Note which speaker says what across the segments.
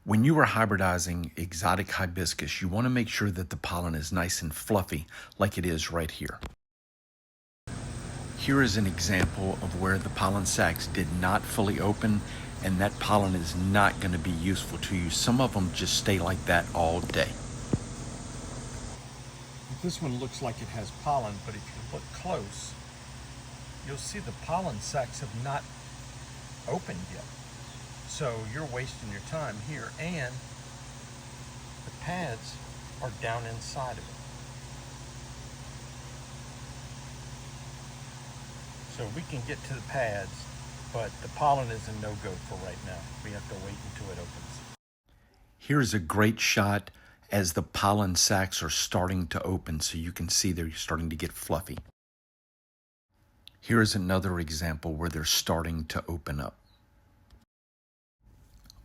Speaker 1: When you are hybridizing exotic hibiscus, you want to make sure that the pollen is nice and fluffy like it is right here. Here is an example of where the pollen sacs did not fully open, and that pollen is not going to be useful to you. Some of them just stay like that all day.
Speaker 2: This one looks like it has pollen, but if you look close, you'll see the pollen sacs have not opened yet. So you're wasting your time here, and the pads are down inside of it. So we can get to the pads, but the pollen is a no-go for right now. We have to wait until it opens.
Speaker 1: Here's a great shot as the pollen sacs are starting to open, so you can see they're starting to get fluffy. Here's another example where they're starting to open up.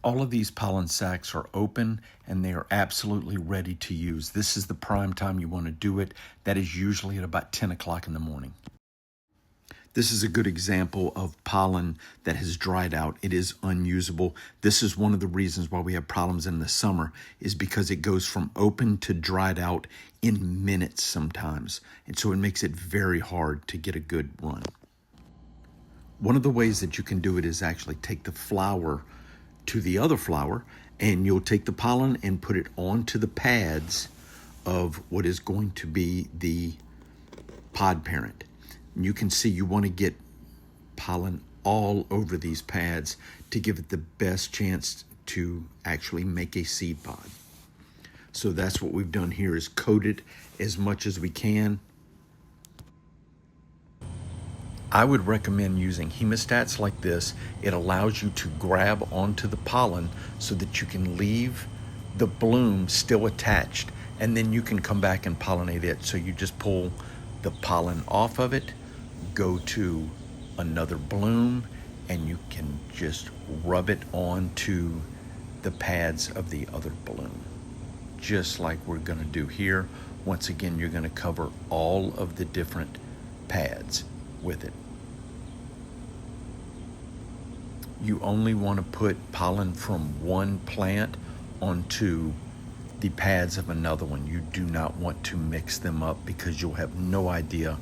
Speaker 1: All of these pollen sacs are open and they are absolutely ready to use. This is the prime time you want to do it. That is usually at about 10 o'clock in the morning. This is a good example of pollen that has dried out. It is unusable. This is one of the reasons why we have problems in the summer, is because it goes from open to dried out in minutes sometimes. And so it makes it very hard to get a good run. One of the ways that you can do it is actually take the flower to the other flower, and you'll take the pollen and put it onto the pads of what is going to be the pod parent. And you can see you want to get pollen all over these pads to give it the best chance to actually make a seed pod. So that's what we've done here, is coat it as much as we can. I would recommend using hemostats like this. It allows you to grab onto the pollen so that you can leave the bloom still attached, and then you can come back and pollinate it. So you just pull the pollen off of it, go to another bloom, and you can just rub it onto the pads of the other bloom, just like we're going to do here. Once again, you're going to cover all of the different pads with it. You only want to put pollen from one plant onto the pads of another one. You do not want to mix them up, because you'll have no idea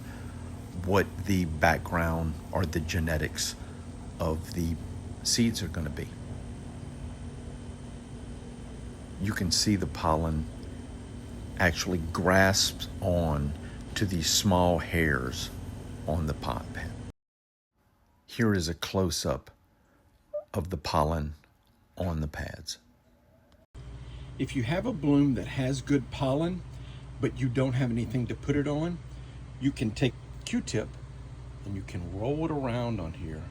Speaker 1: what the background or the genetics of the seeds are going to be. You can see the pollen actually grasps on to these small hairs on the pod pad. Here is a close-up of the pollen on the pads.
Speaker 2: If you have a bloom that has good pollen, but you don't have anything to put it on, you can take Q-tip and you can roll it around on here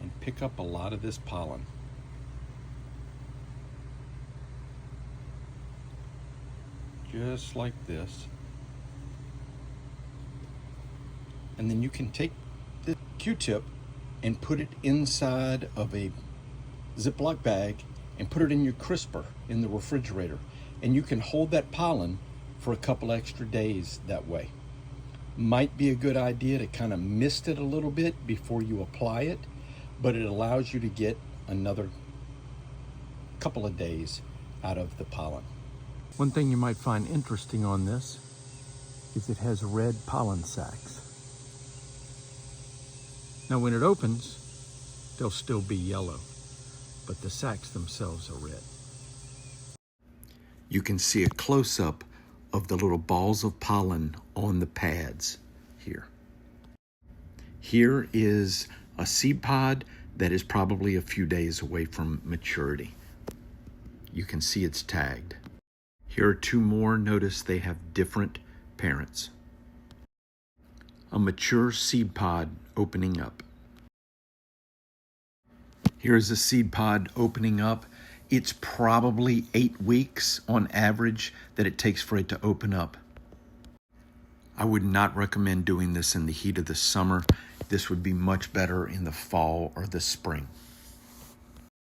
Speaker 2: and pick up a lot of this pollen. Just like this. And then you can take the Q-tip and put it inside of a Ziploc bag and put it in your crisper in the refrigerator. And you can hold that pollen for a couple extra days that way. Might be a good idea to kind of mist it a little bit before you apply it, but it allows you to get another couple of days out of the pollen. One thing you might find interesting on this is it has red pollen sacs. Now when it opens, they'll still be yellow, but the sacs themselves are red.
Speaker 1: You can see a close-up of the little balls of pollen on the pads here. Here is a seed pod that is probably a few days away from maturity. You can see it's tagged. Here are two more. Notice they have different parents. A mature seed pod opening up. Here's a seed pod opening up. It's probably 8 weeks on average that it takes for it to open up. I would not recommend doing this in the heat of the summer. This would be much better in the fall or the spring.